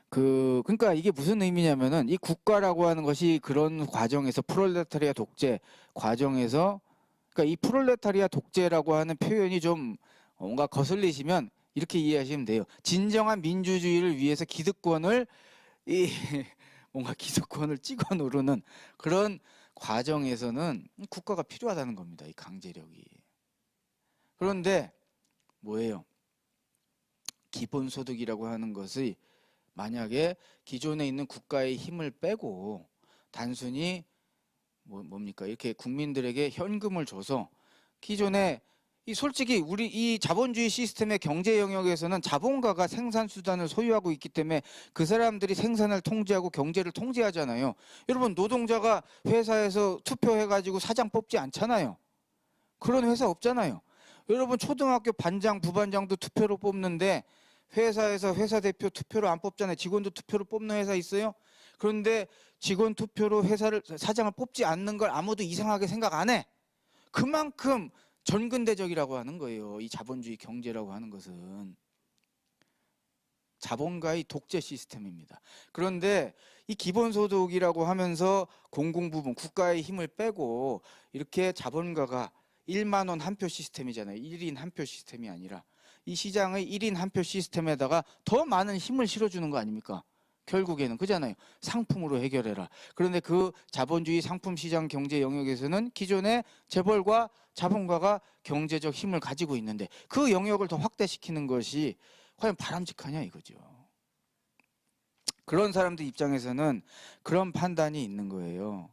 그러니까 이게 무슨 의미냐면은 이 국가라고 하는 것이 그런 과정에서 프롤레타리아 독재 과정에서, 그러니까 이 프롤레타리아 독재라고 하는 표현이 좀 뭔가 거슬리시면 이렇게 이해하시면 돼요. 진정한 민주주의를 위해서 기득권을 이 뭔가 기득권을 찍어 누르는 그런 과정에서는 국가가 필요하다는 겁니다. 이 강제력이. 그런데 뭐예요? 기본소득이라고 하는 것이 만약에 기존에 있는 국가의 힘을 빼고 단순히 뭡니까? 이렇게 국민들에게 현금을 줘서 기존에 솔직히 우리 이 자본주의 시스템의 경제 영역에서는 자본가가 생산 수단을 소유하고 있기 때문에 그 사람들이 생산을 통제하고 경제를 통제하잖아요. 여러분 노동자가 회사에서 투표해가지고 사장 뽑지 않잖아요. 그런 회사 없잖아요. 여러분 초등학교 반장, 부반장도 투표로 뽑는데 회사에서 회사 대표 투표로 안 뽑잖아요. 직원도 투표로 뽑는 회사 있어요? 그런데 직원 투표로 사장을 뽑지 않는 걸 아무도 이상하게 생각 안 해. 그만큼 전근대적이라고 하는 거예요. 이 자본주의 경제라고 하는 것은 자본가의 독재 시스템입니다. 그런데 이 기본소득이라고 하면서 공공부문, 국가의 힘을 빼고 이렇게 자본가가 1만 원 한 표 시스템이잖아요. 1인 한 표 시스템이 아니라 이 시장의 1인 한 표 시스템에다가 더 많은 힘을 실어주는 거 아닙니까? 결국에는 그잖아요. 상품으로 해결해라. 그런데 그 자본주의 상품 시장 경제 영역에서는 기존의 재벌과 자본가가 경제적 힘을 가지고 있는데 그 영역을 더 확대시키는 것이 과연 바람직하냐 이거죠. 그런 사람들 입장에서는 그런 판단이 있는 거예요.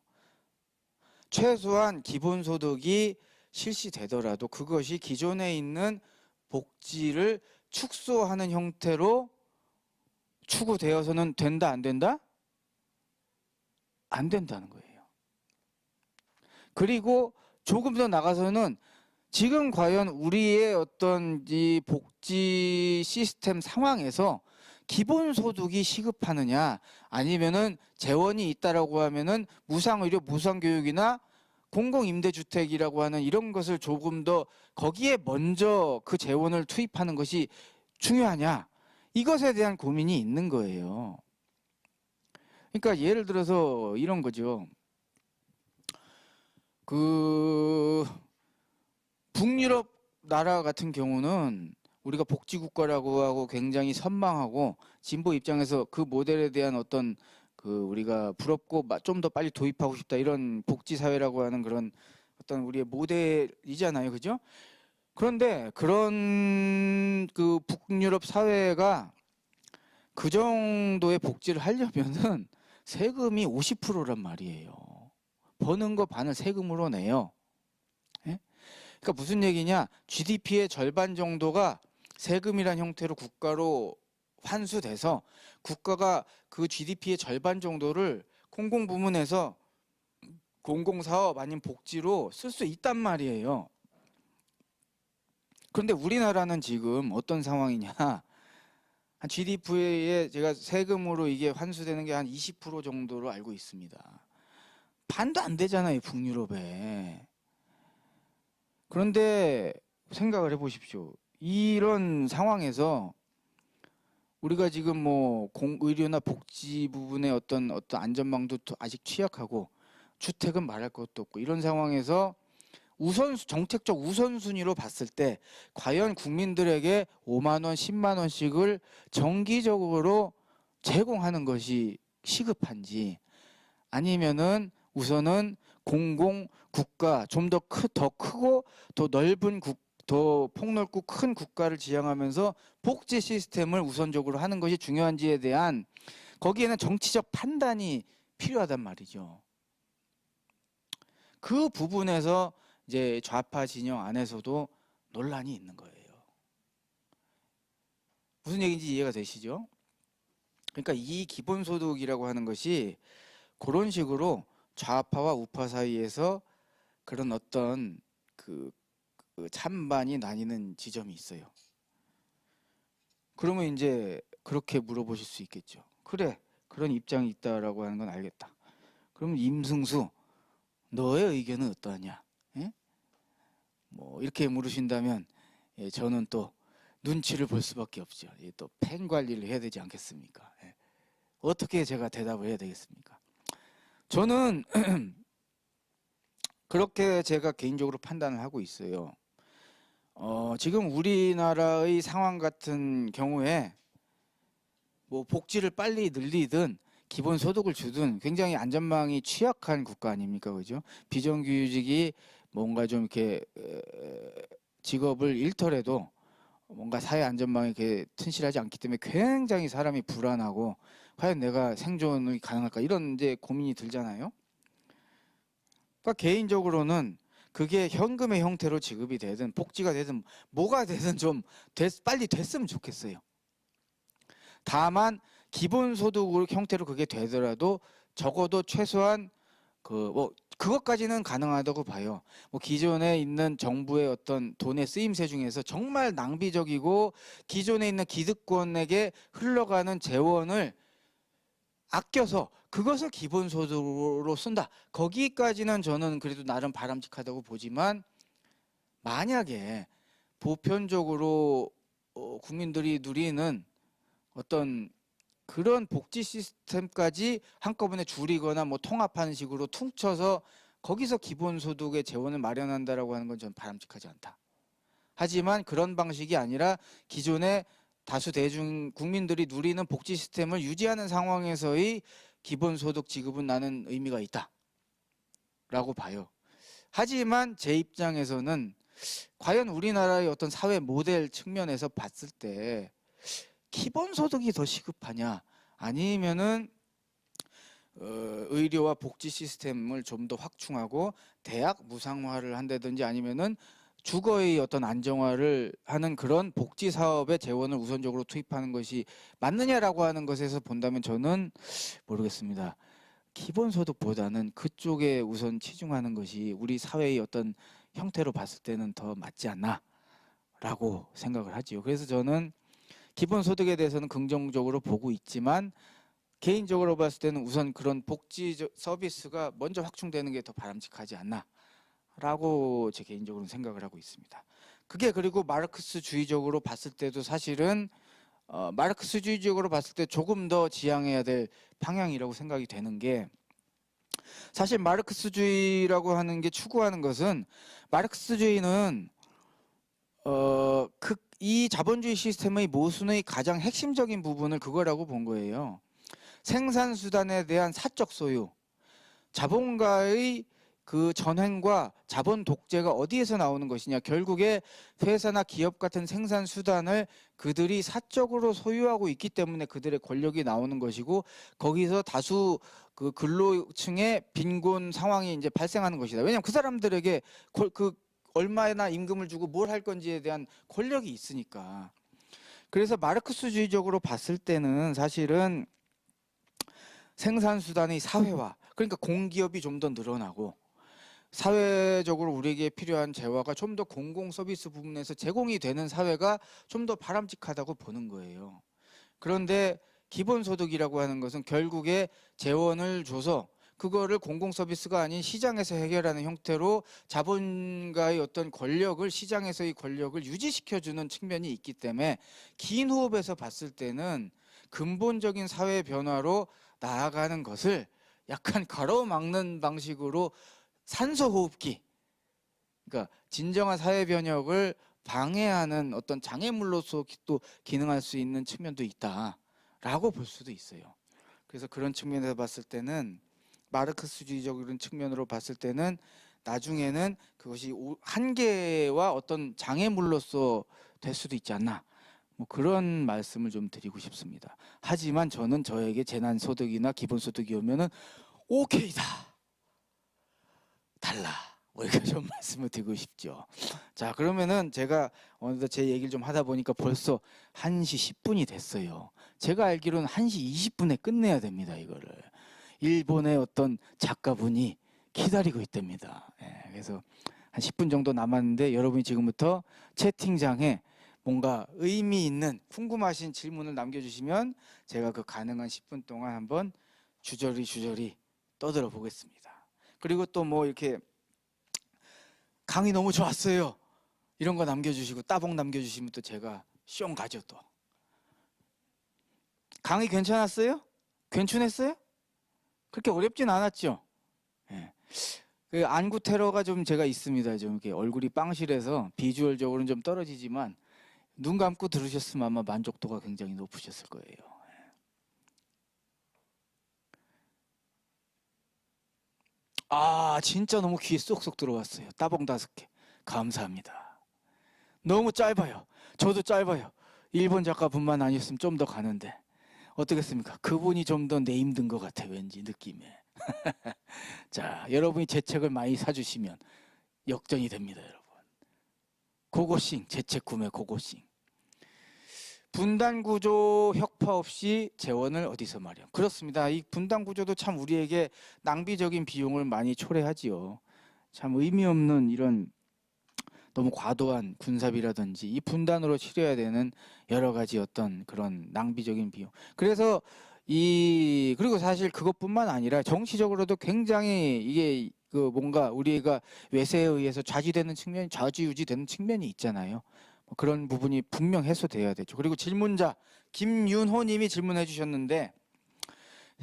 최소한 기본소득이 실시되더라도 그것이 기존에 있는 복지를 축소하는 형태로 추구되어서는 된다 안 된다? 안 된다는 거예요. 그리고 조금 더 나가서는 지금 과연 우리의 어떤 이 복지 시스템 상황에서 기본소득이 시급하느냐 아니면은 재원이 있다라고 하면은 무상의료, 무상교육이나 공공임대주택이라고 하는 이런 것을 조금 더 거기에 먼저 그 재원을 투입하는 것이 중요하냐 이것에 대한 고민이 있는 거예요. 그러니까 예를 들어서 이런 거죠. 그 북유럽 나라 같은 경우는 우리가 복지국가라고 하고 굉장히 선망하고 진보 입장에서 그 모델에 대한 어떤 그 우리가 부럽고 좀 더 빨리 도입하고 싶다 이런 복지사회라고 하는 그런 어떤 우리의 모델이잖아요. 그죠? 그런데 그런 그 북유럽 사회가 그 정도의 복지를 하려면은 세금이 50%란 말이에요. 버는 거 반을 세금으로 내요. 예? 그러니까 무슨 얘기냐? GDP의 절반 정도가 세금이란 형태로 국가로 환수돼서 국가가 그 GDP의 절반 정도를 공공부문에서 공공사업 아니면 복지로 쓸 수 있단 말이에요. 그런데 우리나라는 지금 어떤 상황이냐? 한 GDP에 제가 세금으로 이게 환수되는 게 한 20% 정도로 알고 있습니다. 반도 안 되잖아요, 북유럽에. 그런데 생각을 해보십시오. 이런 상황에서 우리가 지금 뭐 의료나 복지 부분의 어떤 안전망도 아직 취약하고 주택은 말할 것도 없고 이런 상황에서 정책적 우선순위로 봤을 때 과연 국민들에게 5만 원, 10만 원씩을 정기적으로 제공하는 것이 시급한지 아니면은 우선은 공공 국가 좀 더 크고 더 넓은 더 폭넓고 큰 국가를 지향하면서 복지 시스템을 우선적으로 하는 것이 중요한지에 대한 거기에는 정치적 판단이 필요하단 말이죠. 그 부분에서 이제 좌파 진영 안에서도 논란이 있는 거예요. 무슨 얘기인지 이해가 되시죠? 그러니까 이 기본소득이라고 하는 것이 그런 식으로 좌파와 우파 사이에서 그런 어떤 그 찬반이 나뉘는 지점이 있어요. 그러면 이제 그렇게 물어보실 수 있겠죠. 그래, 그런 입장이 있다라고 하는 건 알겠다. 그럼 임승수, 너의 의견은 어떠하냐? 예? 뭐 이렇게 물으신다면 예, 저는 또 눈치를 볼 수밖에 없죠. 예, 또 팬 관리를 해야 되지 않겠습니까? 예. 어떻게 제가 대답을 해야 되겠습니까? 저는 그렇게 제가 개인적으로 판단을 하고 있어요. 지금 우리나라의 상황 같은 경우에 뭐 복지를 빨리 늘리든 기본 소득을 주든 굉장히 안전망이 취약한 국가 아닙니까, 그죠? 비정규직이 뭔가 좀 이렇게 직업을 잃더라도 뭔가 사회 안전망이 이렇게 튼실하지 않기 때문에 굉장히 사람이 불안하고 과연 내가 생존이 가능할까 이런 이제 고민이 들잖아요. 그러니까 개인적으로는 그게 현금의 형태로 지급이 되든 복지가 되든 뭐가 되든 좀 빨리 됐으면 좋겠어요. 다만 기본소득 형태로 그게 되더라도 적어도 최소한 그것까지는 가능하다고 봐요. 뭐 기존에 있는 정부의 어떤 돈의 쓰임새 중에서 정말 낭비적이고 기존에 있는 기득권에게 흘러가는 재원을 아껴서 그것을 기본소득으로 쓴다. 거기까지는 저는 그래도 나름 바람직하다고 보지만 만약에 보편적으로 국민들이 누리는 어떤 그런 복지 시스템까지 한꺼번에 줄이거나 뭐 통합하는 식으로 퉁쳐서 거기서 기본소득의 재원을 마련한다라고 하는 건 전 바람직하지 않다. 하지만 그런 방식이 아니라 기존의 다수 대중 국민들이 누리는 복지 시스템을 유지하는 상황에서의 기본소득 지급은 나는 의미가 있다 라고 봐요. 하지만 제 입장에서는 과연 우리나라의 어떤 사회 모델 측면에서 봤을 때 기본소득이 더 시급하냐 아니면은 의료와 복지 시스템을 좀 더 확충하고 대학 무상화를 한다든지 아니면은 주거의 어떤 안정화를 하는 그런 복지 사업에 재원을 우선적으로 투입하는 것이 맞느냐라고 하는 것에서 본다면 저는 모르겠습니다. 기본소득보다는 그쪽에 우선 치중하는 것이 우리 사회의 어떤 형태로 봤을 때는 더 맞지 않나라고 생각을 하지요. 그래서 저는 기본소득에 대해서는 긍정적으로 보고 있지만 개인적으로 봤을 때는 우선 그런 복지 서비스가 먼저 확충되는 게 더 바람직하지 않나 라고 제 개인적으로는 생각을 하고 있습니다. 그게 그리고 마르크스주의적으로 봤을 때도 사실은 마르크스주의적으로 봤을 때 조금 더 지향해야 될 방향이라고 생각이 되는 게 사실 마르크스주의라고 하는 게 추구하는 것은 마르크스주의는 이 자본주의 시스템의 모순의 가장 핵심적인 부분을 그거라고 본 거예요. 생산수단에 대한 사적 소유, 자본가의 그 전횡과 자본 독재가 어디에서 나오는 것이냐. 결국에 회사나 기업 같은 생산 수단을 그들이 사적으로 소유하고 있기 때문에 그들의 권력이 나오는 것이고 거기서 다수 그 근로층의 빈곤 상황이 이제 발생하는 것이다. 왜냐하면 그 사람들에게 그 얼마나 임금을 주고 뭘 할 건지에 대한 권력이 있으니까. 그래서 마르크스주의적으로 봤을 때는 사실은 생산수단의 사회화, 그러니까 공기업이 좀 더 늘어나고 사회적으로 우리에게 필요한 재화가 좀 더 공공 서비스 부분에서 제공이 되는 사회가 좀 더 바람직하다고 보는 거예요. 그런데 기본소득이라고 하는 것은 결국에 재원을 줘서 그거를 공공 서비스가 아닌 시장에서 해결하는 형태로 자본가의 어떤 권력을 시장에서의 권력을 유지시켜주는 측면이 있기 때문에 긴 호흡에서 봤을 때는 근본적인 사회 변화로 나아가는 것을 약간 가로막는 방식으로 산소호흡기, 그러니까 진정한 사회 변혁을 방해하는 어떤 장애물로서 또 기능할 수 있는 측면도 있다라고 볼 수도 있어요. 그래서 그런 측면에서 봤을 때는 마르크스주의적인 측면으로 봤을 때는 나중에는 그것이 한계와 어떤 장애물로서 될 수도 있지 않나. 뭐 그런 말씀을 좀 드리고 싶습니다. 하지만 저는 저에게 재난소득이나 기본소득이 오면은 오케이다. 달라. 뭐 이렇게 좀 말씀을 드리고 싶죠. 자, 그러면은 제가 어느덧 제 얘기를 좀 하다 보니까 벌써 1시 10분이 됐어요. 제가 알기로는 1시 20분에 끝내야 됩니다, 이거를. 일본의 어떤 작가분이 기다리고 있답니다. 그래서 한 10분 정도 남았는데 여러분이 지금부터 채팅창에 뭔가 의미 있는 궁금하신 질문을 남겨주시면 제가 그 가능한 10분 동안 한번 주저리 떠들어 보겠습니다. 그리고 또 뭐 이렇게 강의 너무 좋았어요 이런 거 남겨주시고 따봉 남겨주시면 또 제가 숑 가죠. 또 강의 괜찮았어요? 괜찮았어요? 그렇게 어렵진 않았죠? 예. 그 안구 테러가 좀 제가 있습니다. 좀 이렇게 얼굴이 빵실해서 비주얼적으로는 좀 떨어지지만 눈 감고 들으셨으면 아마 만족도가 굉장히 높으셨을 거예요. 아, 진짜 너무 귀에 쏙쏙 들어왔어요. 따봉 5개. 감사합니다. 너무 짧아요. 저도 짧아요. 일본 작가분만 아니었으면 좀 더 가는데. 어떻겠습니까? 그분이 좀 더 내 힘든 것 같아, 왠지 느낌에. 자, 여러분이 제 책을 많이 사주시면 역전이 됩니다, 여러분. 고고싱, 제 책 구매 고고싱. 분단 구조 혁파 없이 재원을 어디서 마련? 그렇습니다. 이 분단 구조도 참 우리에게 낭비적인 비용을 많이 초래하지요. 참 의미 없는 이런 너무 과도한 군사비라든지 이 분단으로 치러야 되는 여러 가지 어떤 그런 낭비적인 비용. 그래서 그리고 사실 그것뿐만 아니라 정치적으로도 굉장히 이게 그 뭔가 우리가 외세에 의해서 좌지우지되는 측면이 있잖아요. 그런 부분이 분명 해소돼야 되죠. 그리고 질문자 김윤호 님이 질문해 주셨는데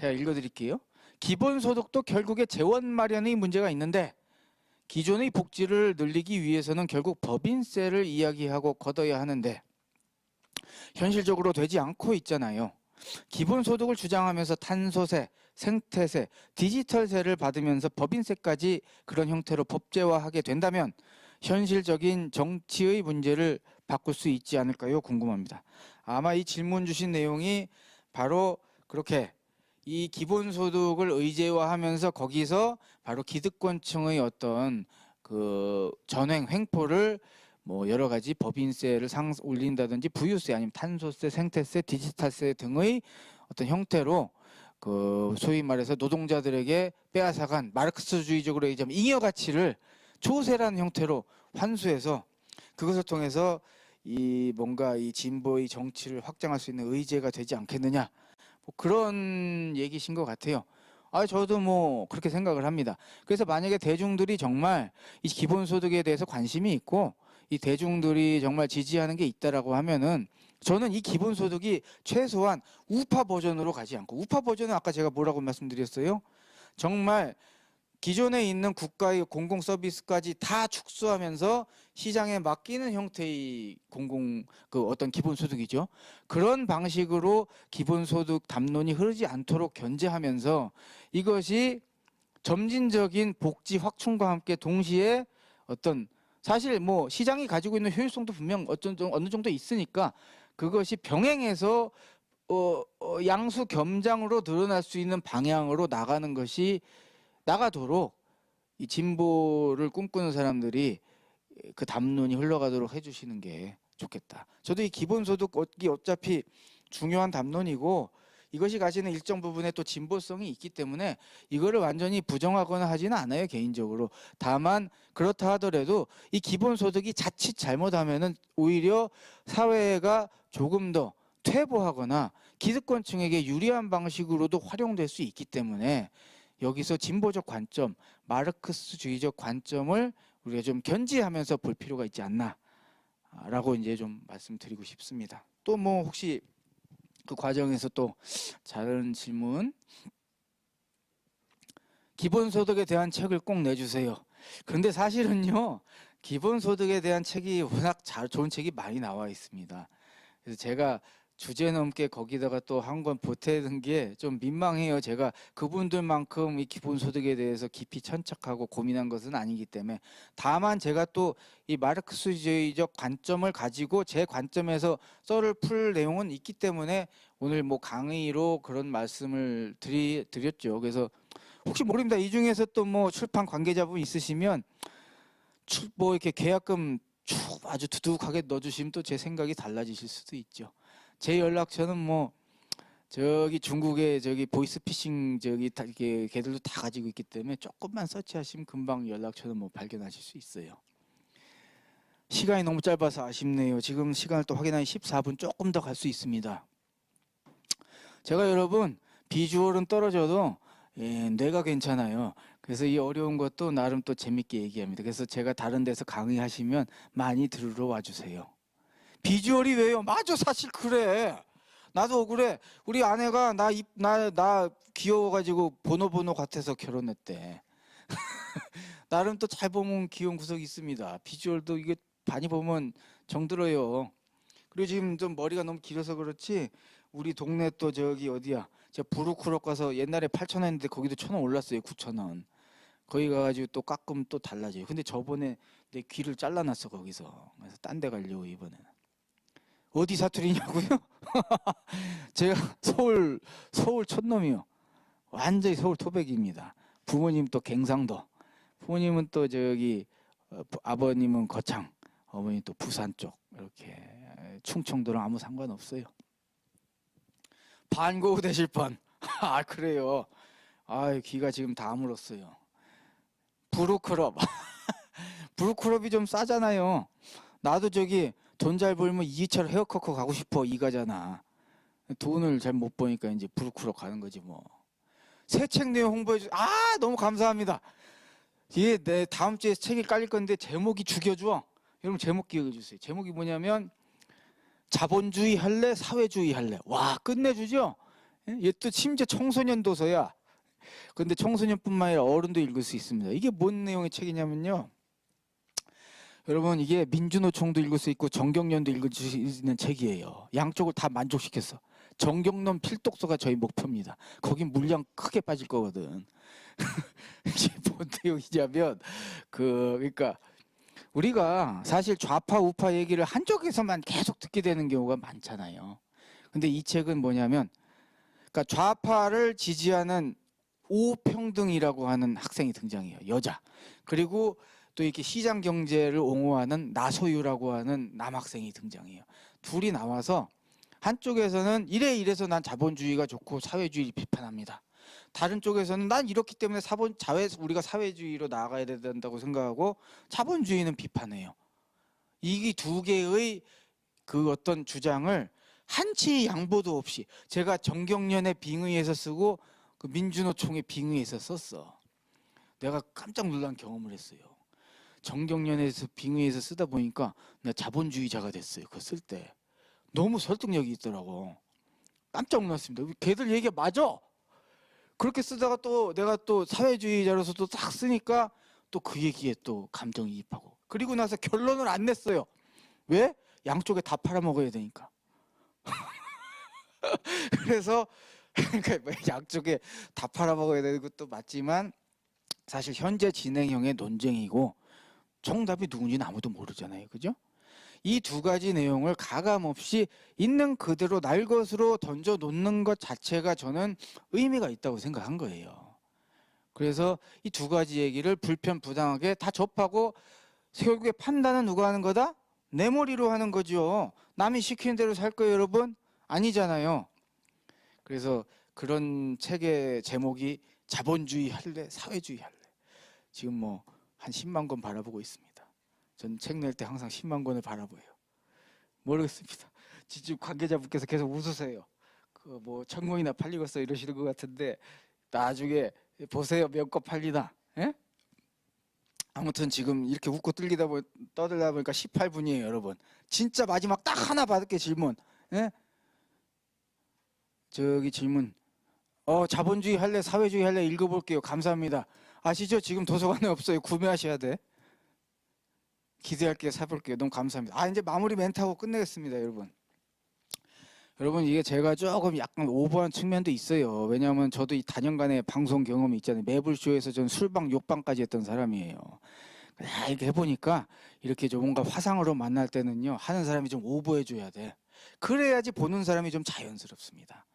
제가 읽어드릴게요. 기본소득도 결국에 재원 마련의 문제가 있는데 기존의 복지를 늘리기 위해서는 결국 법인세를 이야기하고 걷어야 하는데 현실적으로 되지 않고 있잖아요. 기본소득을 주장하면서 탄소세, 생태세, 디지털세를 받으면서 법인세까지 그런 형태로 법제화하게 된다면 현실적인 정치의 문제를 바꿀 수 있지 않을까요? 궁금합니다. 아마 이 질문 주신 내용이 바로 그렇게 이 기본소득을 의제화하면서 거기서 바로 기득권층의 어떤 그 전횡 횡포를 뭐 여러 가지 법인세를 올린다든지 부유세 아니면 탄소세, 생태세, 디지털세 등의 어떤 형태로 그 소위 말해서 노동자들에게 빼앗아간 마르크스주의적으로 얘기하면 잉여 가치를 초세라는 형태로 환수해서 그것을 통해서 이 뭔가 이 진보의 정치를 확장할 수 있는 의제가 되지 않겠느냐, 뭐 그런 얘기신 것 같아요. 저도 뭐 그렇게 생각을 합니다. 그래서 만약에 대중들이 정말 이 기본소득에 대해서 관심이 있고 이 대중들이 정말 지지하는 게 있다라고 하면은 저는 이 기본소득이 최소한 우파 버전으로 가지 않고, 우파 버전은 아까 제가 뭐라고 말씀드렸어요? 정말 기존에 있는 국가의 공공 서비스까지 다 축소하면서 시장에 맡기는 형태의 어떤 기본소득이죠. 그런 방식으로 기본소득 담론이 흐르지 않도록 견제하면서 이것이 점진적인 복지 확충과 함께 동시에 어떤 사실 뭐 시장이 가지고 있는 효율성도 분명 어느 정도 있으니까 그것이 병행해서 양수 겸장으로 늘어날 수 있는 방향으로 나가도록 이 진보를 꿈꾸는 사람들이 그 담론이 흘러가도록 해주시는 게 좋겠다. 저도 이 기본소득이 어차피 중요한 담론이고 이것이 가지는 일정 부분의 또 진보성이 있기 때문에 이거를 완전히 부정하거나 하지는 않아요, 개인적으로. 다만 그렇다 하더라도 이 기본소득이 자칫 잘못하면은 오히려 사회가 조금 더 퇴보하거나 기득권층에게 유리한 방식으로도 활용될 수 있기 때문에 여기서 진보적 관점, 마르크스주의적 관점을 우리가 좀 견지하면서 볼 필요가 있지 않나라고 이제 좀 말씀드리고 싶습니다. 또 뭐 혹시 그 과정에서 또 다른 질문? 기본소득에 대한 책을 꼭 내주세요. 그런데 사실은요, 기본소득에 대한 책이 워낙 좋은 책이 많이 나와 있습니다. 그래서 제가 주제 넘게 거기다가 또 한 권 보태는 게 좀 민망해요. 제가 그분들만큼 이 기본소득에 대해서 깊이 천착하고 고민한 것은 아니기 때문에. 다만 제가 또 이 마르크스주의적 관점을 가지고 제 관점에서 썰을 풀 내용은 있기 때문에 오늘 뭐 강의로 그런 말씀을 드렸죠. 그래서 혹시 모릅니다. 이 중에서 또 뭐 출판 관계자분 있으시면 뭐 이렇게 계약금 쭉 아주 두둑하게 넣어주시면 또 제 생각이 달라지실 수도 있죠. 제 연락처는 뭐 저기 중국의 저기 보이스피싱 이렇게 걔들도 다 가지고 있기 때문에 조금만 서치하시면 금방 연락처는 뭐 발견하실 수 있어요. 시간이 너무 짧아서 아쉽네요. 지금 시간을 또 확인하니 14분 조금 더 갈 수 있습니다. 제가 여러분 비주얼은 떨어져도 뇌가 괜찮아요. 그래서 이 어려운 것도 나름 또 재밌게 얘기합니다. 그래서 제가 다른 데서 강의하시면 많이 들으러 와주세요. 비주얼이 왜요? 맞아, 사실 그래. 나도 억울해. 우리 아내가 나 귀여워가지고 보노 같아서 결혼했대. 나름 또 잘 보면 귀여운 구석이 있습니다. 비주얼도 이게 많이 보면 정들어요. 그리고 지금 좀 머리가 너무 길어서 그렇지 우리 동네 또 저기 어디야? 제가 부르크럭 가서 옛날에 8,000원 했는데 거기도 1,000원 올랐어요. 9,000원. 거기 가가지고 또 깎으면 또 달라져요. 근데 저번에 내 귀를 잘라놨어 거기서. 그래서 딴 데 가려고 이번에는. 어디 사투리냐고요? 제가 서울 촌놈이요. 완전히 서울 토백입니다. 부모님 또 갱상도. 부모님은 또 저기 아버님은 거창, 어머니 또 부산 쪽 이렇게 충청도랑 아무 상관없어요. 반고우 되실 뻔. 아 그래요. 아 귀가 지금 다 아물었어요. 브루크럽. 브루크럽이 좀 싸잖아요. 나도 저기 돈 잘 벌면 이희철 헤어커커 가고 싶어 이가잖아. 돈을 잘 못 버니까 이제 브루크럽 가는 거지 뭐. 새 책 내용 홍보해 주. 아 너무 감사합니다. 이게 내 다음 주에 책이 깔릴 건데 제목이 죽여줘. 여러분 제목 기억해 주세요. 제목이 뭐냐면 자본주의 할래 사회주의 할래. 와 끝내주죠. 얘 또 심지어 청소년 도서야. 근데 청소년뿐만 아니라 어른도 읽을 수 있습니다. 이게 뭔 내용의 책이냐면요. 여러분 이게 민주노총도 읽을 수 있고 정경련도 읽을 수 있는 책이에요. 양쪽을 다 만족시켰어. 정경련 필독서가 저희 목표입니다. 거긴 물량 크게 빠질 거거든. 이게 뭔 내용이냐면 그러니까 우리가 사실 좌파 우파 얘기를 한쪽에서만 계속 듣게 되는 경우가 많잖아요. 근데 이 책은 뭐냐면 그러니까 좌파를 지지하는 오평등이라고 하는 학생이 등장해요. 여자. 그리고 또 이렇게 시장 경제를 옹호하는 나소유라고 하는 남학생이 등장해요. 둘이 나와서 한쪽에서는 이래서 난 자본주의가 좋고 사회주의 비판합니다. 다른 쪽에서는 난 이렇기 때문에 우리가 사회주의로 나아가야 된다고 생각하고 자본주의는 비판해요. 이 두 개의 그 어떤 주장을 한치 양보도 없이 제가 정경련의 빙의에서 쓰고 그 민주노총의 빙의에서 썼어. 내가 깜짝 놀란 경험을 했어요. 정경련에서 빙의에서 쓰다 보니까 내가 자본주의자가 됐어요. 그거 쓸 때. 너무 설득력이 있더라고. 깜짝 놀랐습니다. 걔들 얘기가 맞아. 그렇게 쓰다가 또 내가 또 사회주의자로서 또 딱 쓰니까 또 그 얘기에 또 감정이입하고. 그리고 나서 결론을 안 냈어요. 왜? 양쪽에 다 팔아먹어야 되니까. 그래서 그러니까 양쪽에 다 팔아먹어야 되는 것도 맞지만 사실 현재 진행형의 논쟁이고 정답이 누군지는 아무도 모르잖아요. 그죠? 이 두 가지 내용을 가감없이 있는 그대로 날 것으로 던져 놓는 것 자체가 저는 의미가 있다고 생각한 거예요. 그래서 이 두 가지 얘기를 불편부당하게 다 접하고 결국에 판단은 누가 하는 거다? 내 머리로 하는 거죠. 남이 시키는 대로 살 거예요, 여러분? 아니잖아요. 그래서 그런 책의 제목이 자본주의 할래, 사회주의 할래. 지금 뭐 한 10만 권 바라보고 있습니다. 전 책 낼 때 항상 10만 권을 바라보여요. 모르겠습니다. 지금 관계자분께서 계속 웃으세요. 그 뭐 1,000권이나 팔리겠어 이러시는 것 같은데 나중에 보세요 몇 권 팔리나. 예? 아무튼 지금 이렇게 웃고 떠들다 보니까 18분이에요, 여러분. 진짜 마지막 딱 하나 받을게 질문. 예? 저기 질문. 자본주의 할래, 사회주의 할래 읽어볼게요. 감사합니다. 아시죠? 지금 도서관에 없어요. 구매하셔야 돼. 기대할게요. 사볼게요. 너무 감사합니다. 이제 마무리 멘트하고 끝내겠습니다, 여러분. 여러분 이게 제가 조금 약간 오버한 측면도 있어요. 왜냐하면 저도 이 다년간의 방송 경험이 있잖아요. 매불쇼에서 전 술방 욕방까지 했던 사람이에요. 이렇게 해보니까 이렇게 좀 뭔가 화상으로 만날 때는요 하는 사람이 좀 오버해줘야 돼. 그래야지 보는 사람이 좀 자연스럽습니다.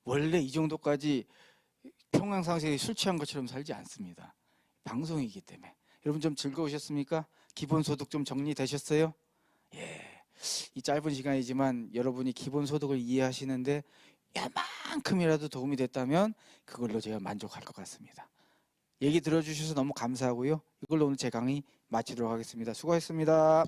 원래 이 정도까지 평상시에 술 취한 것처럼 살지 않습니다. 방송이기 때문에. 여러분 좀 즐거우셨습니까? 기본소득 좀 정리되셨어요? 예. 이 짧은 시간이지만 여러분이 기본소득을 이해하시는데 요만큼이라도 도움이 됐다면 그걸로 제가 만족할 것 같습니다. 얘기 들어주셔서 너무 감사하고요. 이걸로 오늘 제 강의 마치도록 하겠습니다. 수고하셨습니다.